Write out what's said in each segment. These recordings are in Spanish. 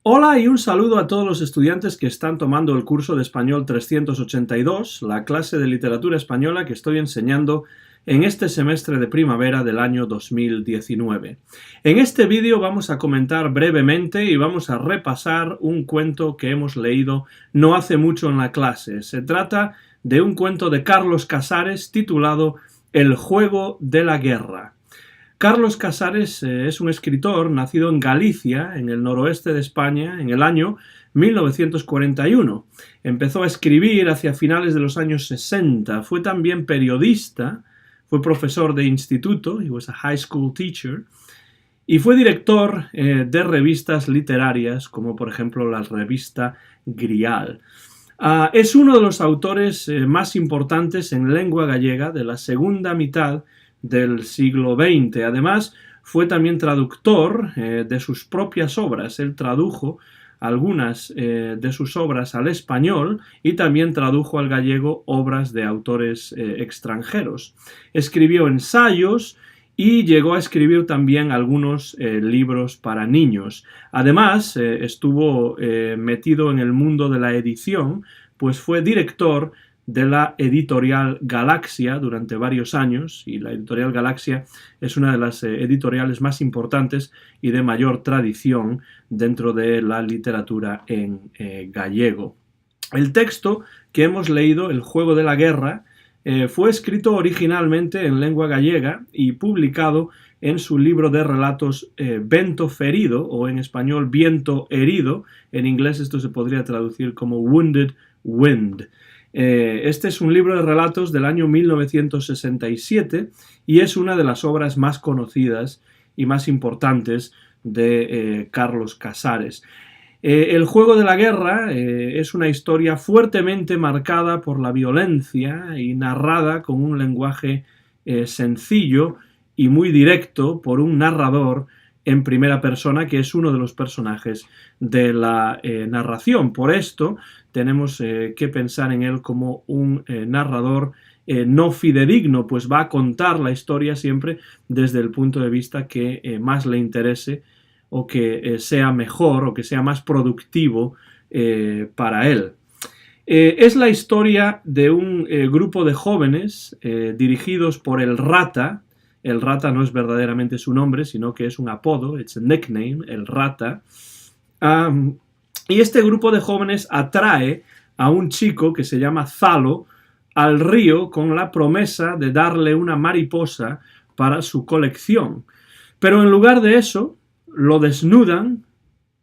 Hola y un saludo a todos los estudiantes que están tomando el curso de Español 382, la clase de literatura española que estoy enseñando en este semestre de primavera del año 2019. En este vídeo vamos a comentar brevemente y vamos a repasar un cuento que hemos leído no hace mucho en la clase. Se trata de un cuento de Carlos Casares titulado El juego de la guerra. Carlos Casares es un escritor nacido en Galicia, en el noroeste de España, en el año 1941. Empezó a escribir hacia finales de los años 60. Fue también periodista, fue profesor de instituto, he was a high school teacher, y fue director de revistas literarias, como por ejemplo la revista Grial. Es uno de los autores más importantes en lengua gallega de la segunda mitad del siglo XX. Además, fue también traductor de sus propias obras. Él tradujo algunas de sus obras al español y también tradujo al gallego obras de autores extranjeros. Escribió ensayos y llegó a escribir también algunos libros para niños. Además, estuvo metido en el mundo de la edición, pues fue director de la editorial Galaxia durante varios años, y la editorial Galaxia es una de las editoriales más importantes y de mayor tradición dentro de la literatura en gallego. El texto que hemos leído, El juego de la guerra, fue escrito originalmente en lengua gallega y publicado en su libro de relatos Vento Ferido, o en español Viento Herido. En inglés esto se podría traducir como Wounded Wind. Este es un libro de relatos del año 1967 y es una de las obras más conocidas y más importantes de Carlos Casares. El juego de la guerra es una historia fuertemente marcada por la violencia y narrada con un lenguaje sencillo y muy directo por un narrador en primera persona, que es uno de los personajes de la narración. Por esto tenemos que pensar en él como un narrador no fidedigno, pues va a contar la historia siempre desde el punto de vista que más le interese o que sea mejor o que sea más productivo para él. Es la historia de un grupo de jóvenes dirigidos por el Rata. El Rata no es verdaderamente su nombre, sino que es un apodo, it's a nickname, el Rata. Y este grupo de jóvenes atrae a un chico que se llama Zalo al río con la promesa de darle una mariposa para su colección. Pero en lugar de eso, lo desnudan,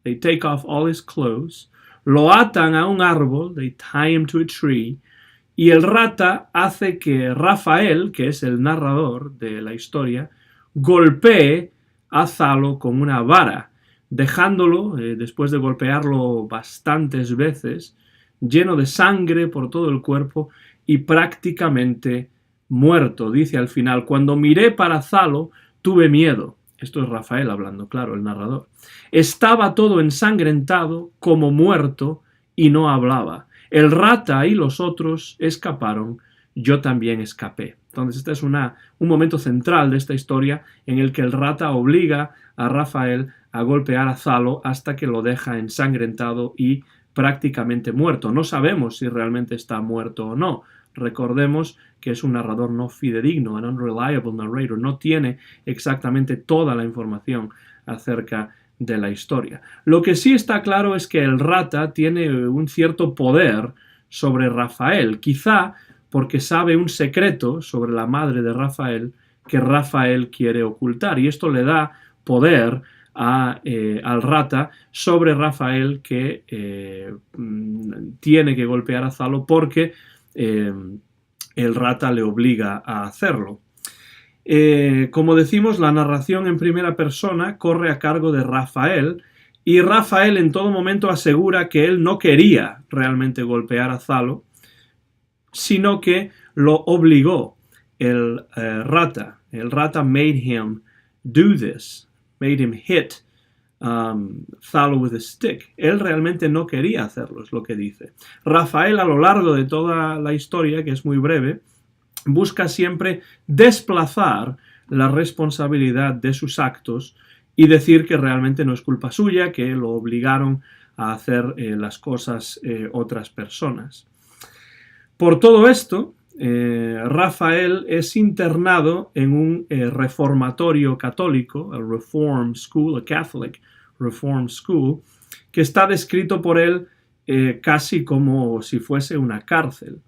they take off all his clothes, lo atan a un árbol, they tie him to a tree, y el Rata hace que Rafael, que es el narrador de la historia, golpee a Zalo con una vara, dejándolo, después de golpearlo bastantes veces, lleno de sangre por todo el cuerpo y prácticamente muerto. Dice al final: cuando miré para Zalo, tuve miedo. Esto es Rafael hablando, claro, el narrador. Estaba todo ensangrentado, como muerto, y no hablaba. El Rata y los otros escaparon, yo también escapé. Entonces este es un momento central de esta historia en el que el Rata obliga a Rafael a golpear a Zalo hasta que lo deja ensangrentado y prácticamente muerto. No sabemos si realmente está muerto o no. Recordemos que es un narrador no fidedigno, an unreliable narrator, no tiene exactamente toda la información acerca de la historia. Lo que sí está claro es que el Rata tiene un cierto poder sobre Rafael, quizá porque sabe un secreto sobre la madre de Rafael que Rafael quiere ocultar, y esto le da poder al Rata sobre Rafael, que tiene que golpear a Zalo porque el Rata le obliga a hacerlo. Como decimos, la narración en primera persona corre a cargo de Rafael, y Rafael en todo momento asegura que él no quería realmente golpear a Zalo, sino que lo obligó el Rata. El Rata made him do this, made him hit Zalo with a stick. Él realmente no quería hacerlo, es lo que dice. Rafael, a lo largo de toda la historia, que es muy breve, busca siempre desplazar la responsabilidad de sus actos y decir que realmente no es culpa suya, que lo obligaron a hacer las cosas otras personas. Por todo esto, Rafael es internado en un reformatorio católico, a Reform School, a Catholic Reform School, que está descrito por él casi como si fuese una cárcel.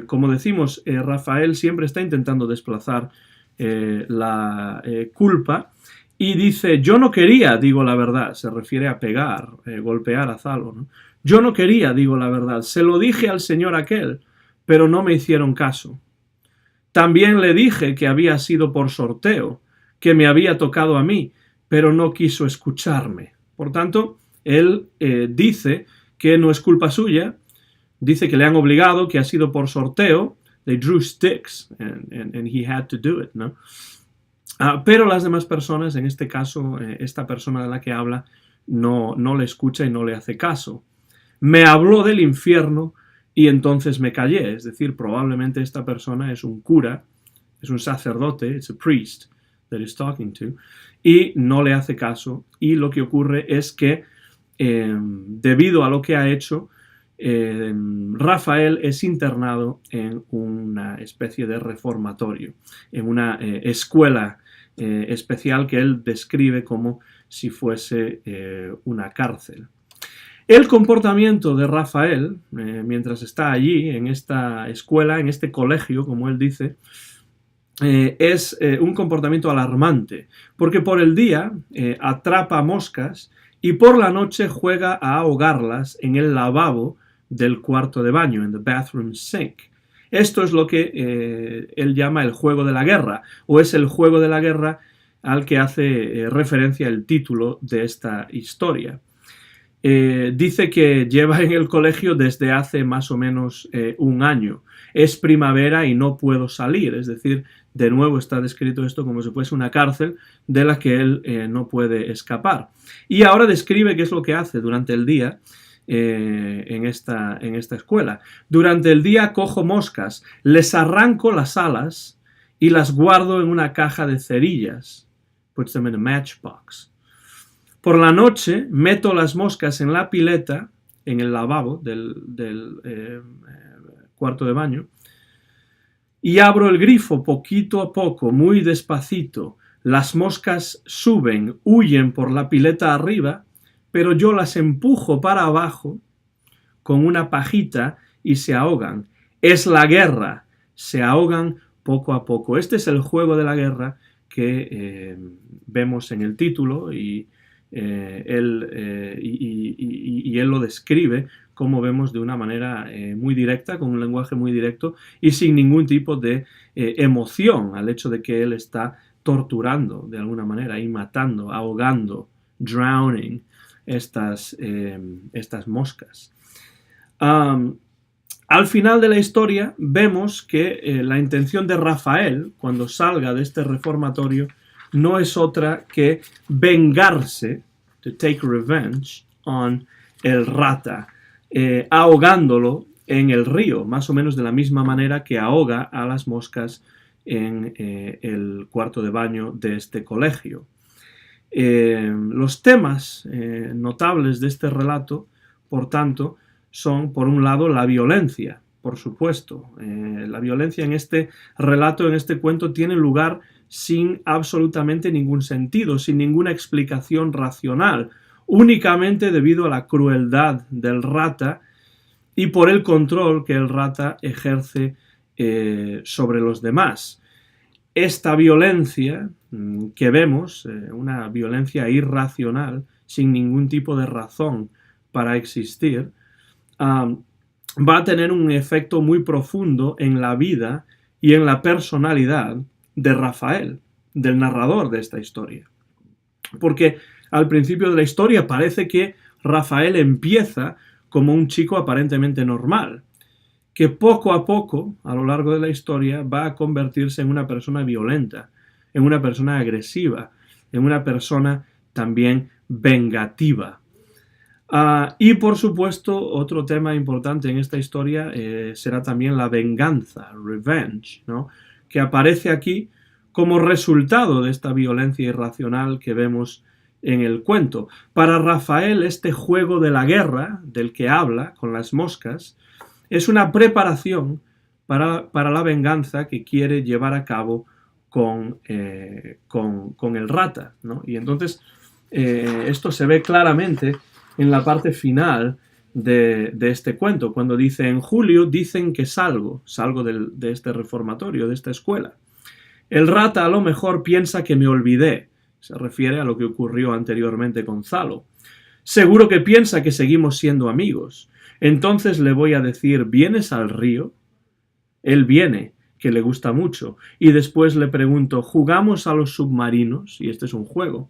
Como decimos, Rafael siempre está intentando desplazar la culpa y dice, yo no quería, digo la verdad, se refiere a pegar, golpear a Zalo, ¿no? Yo no quería, digo la verdad, se lo dije al señor aquel, pero no me hicieron caso. También le dije que había sido por sorteo, que me había tocado a mí, pero no quiso escucharme. Por tanto, él dice que no es culpa suya, dice que le han obligado, que ha sido por sorteo, they drew sticks and he had to do it, ¿no? Pero las demás personas, en este caso, esta persona de la que habla, no le escucha y no le hace caso. Me habló del infierno y entonces me callé. Es decir, probablemente esta persona es un cura, es un sacerdote, it's a priest that he's talking to, y no le hace caso. Y lo que ocurre es que, debido a lo que ha hecho, Rafael es internado en una especie de reformatorio, en una escuela especial que él describe como si fuese una cárcel. El comportamiento de Rafael, mientras está allí, en esta escuela, en este colegio, como él dice, es un comportamiento alarmante, porque por el día atrapa moscas y por la noche juega a ahogarlas en el lavabo del cuarto de baño, en the bathroom sink. Esto es lo que él llama el juego de la guerra, o es el juego de la guerra al que hace referencia el título de esta historia. Dice que lleva en el colegio desde hace más o menos un año. Es primavera y no puedo salir, es decir, de nuevo está descrito esto como si fuese una cárcel de la que él no puede escapar. Y ahora describe qué es lo que hace durante el día en esta escuela. Durante el día cojo moscas, les arranco las alas y las guardo en una caja de cerillas. Puts them in a matchbox. Por la noche meto las moscas en la pileta, en el lavabo del cuarto de baño, y abro el grifo poquito a poco, muy despacito. Las moscas suben, huyen por la pileta arriba, pero yo las empujo para abajo con una pajita y se ahogan. Es la guerra, se ahogan poco a poco. Este es el juego de la guerra que vemos en el título y él lo describe, como vemos, de una manera muy directa, con un lenguaje muy directo y sin ningún tipo de emoción al hecho de que él está torturando de alguna manera y matando, ahogando, drowning estas moscas. Al final de la historia vemos que la intención de Rafael, cuando salga de este reformatorio, no es otra que vengarse, to take revenge on el rata, ahogándolo en el río, más o menos de la misma manera que ahoga a las moscas en el cuarto de baño de este colegio. Los temas notables de este relato, por tanto, son, por un lado, la violencia, por supuesto. La violencia en este relato, en este cuento, tiene lugar sin absolutamente ningún sentido, sin ninguna explicación racional, únicamente debido a la crueldad del rata y por el control que el rata ejerce sobre los demás. Esta violencia que vemos, una violencia irracional, sin ningún tipo de razón para existir, va a tener un efecto muy profundo en la vida y en la personalidad de Rafael, del narrador de esta historia. Porque al principio de la historia parece que Rafael empieza como un chico aparentemente normal, que poco a poco, a lo largo de la historia, va a convertirse en una persona violenta, en una persona agresiva, en una persona también vengativa. Y por supuesto, otro tema importante en esta historia será también la venganza, revenge, ¿no?, que aparece aquí como resultado de esta violencia irracional que vemos en el cuento. Para Rafael, este juego de la guerra, del que habla con las moscas, es una preparación para la venganza que quiere llevar a cabo con el rata, ¿no? Y entonces esto se ve claramente en la parte final de este cuento, cuando dice: en julio dicen que salgo de este reformatorio, de esta escuela. El rata a lo mejor piensa que me olvidé, se refiere a lo que ocurrió anteriormente con Zalo. Seguro que piensa que seguimos siendo amigos. Entonces le voy a decir: ¿vienes al río? Él viene, que le gusta mucho, y después le pregunto: ¿jugamos a los submarinos? Y este es un juego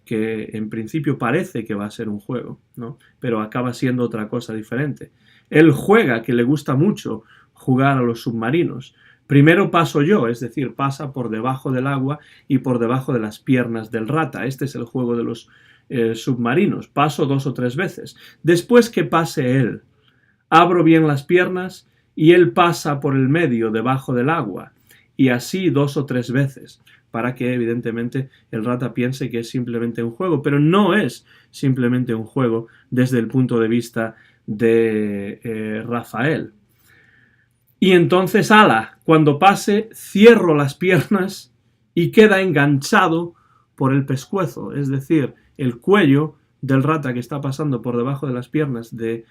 que en principio parece que va a ser un juego, ¿no? Pero acaba siendo otra cosa diferente. Él juega, que le gusta mucho jugar a los submarinos. Primero paso yo, es decir, pasa por debajo del agua y por debajo de las piernas del rata. Este es el juego de los submarinos. Paso 2 o 3 veces. Después que pase él, abro bien las piernas y él pasa por el medio, debajo del agua. Y así 2 o 3 veces, para que evidentemente el rata piense que es simplemente un juego, pero no es simplemente un juego desde el punto de vista de Rafael. Y entonces, cuando pase, cierro las piernas y queda enganchado por el pescuezo, es decir, el cuello del rata que está pasando por debajo de las piernas de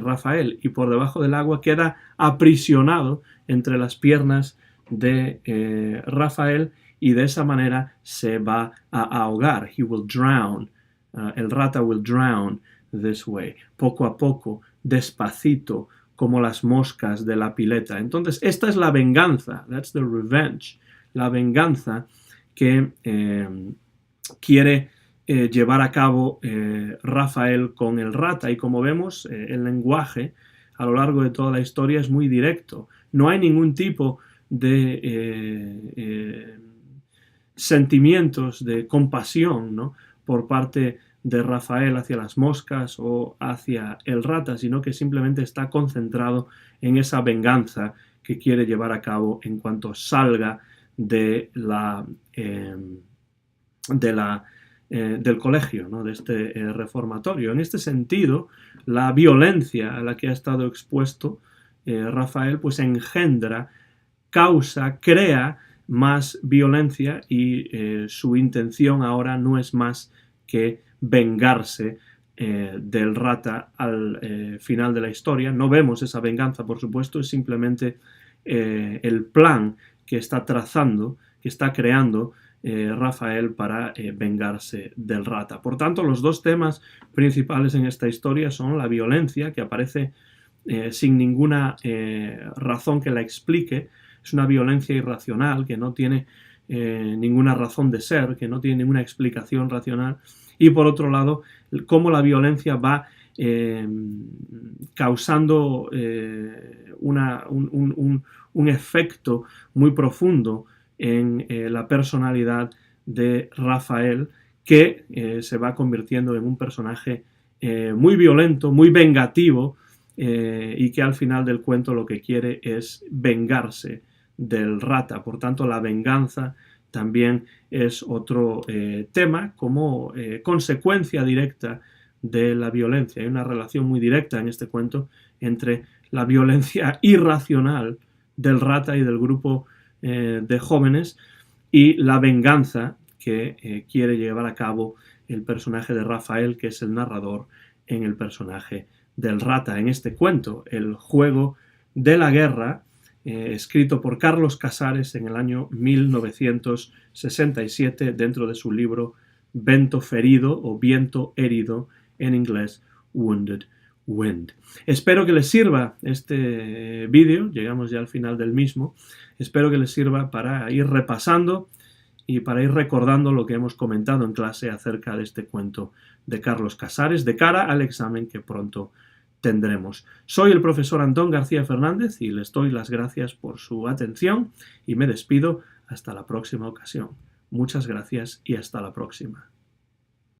Rafael y por debajo del agua queda aprisionado entre las piernas de Rafael, y de esa manera se va a ahogar. He will drown. El rata will drown this way. Poco a poco, despacito, como las moscas de la pileta. Entonces, esta es la venganza. That's the revenge. La venganza que quiere llevar a cabo Rafael con el rata. Y como vemos, el lenguaje a lo largo de toda la historia es muy directo. No hay ningún tipo de sentimientos de compasión, ¿no?, por parte de Rafael hacia las moscas o hacia el rata, sino que simplemente está concentrado en esa venganza que quiere llevar a cabo en cuanto salga del colegio, ¿no?, de este reformatorio. En este sentido, la violencia a la que ha estado expuesto Rafael, pues engendra, causa, crea más violencia, y su intención ahora no es más que vengarse del rata al final de la historia. No vemos esa venganza, por supuesto, es simplemente el plan que está trazando, que está creando Rafael para vengarse del rata. Por tanto, los dos temas principales en esta historia son la violencia, que aparece sin ninguna razón que la explique. Es una violencia irracional que no tiene ninguna razón de ser, que no tiene ninguna explicación racional. Y por otro lado, cómo la violencia va causando un efecto muy profundo en la personalidad de Rafael, que se va convirtiendo en un personaje muy violento, muy vengativo, y que al final del cuento lo que quiere es vengarse del rata. Por tanto, la venganza también es otro tema como consecuencia directa de la violencia. Hay una relación muy directa en este cuento entre la violencia irracional del rata y del grupo de jóvenes y la venganza que quiere llevar a cabo el personaje de Rafael, que es el narrador, en el personaje del rata. En este cuento, El juego de la guerra, escrito por Carlos Casares en el año 1967 dentro de su libro Vento ferido o Viento herido, en inglés Wounded Wind. Espero que les sirva este vídeo, llegamos ya al final del mismo, espero que les sirva para ir repasando y para ir recordando lo que hemos comentado en clase acerca de este cuento de Carlos Casares, de cara al examen que pronto tendremos. Soy el profesor Antón García Fernández y les doy las gracias por su atención y me despido hasta la próxima ocasión. Muchas gracias y hasta la próxima.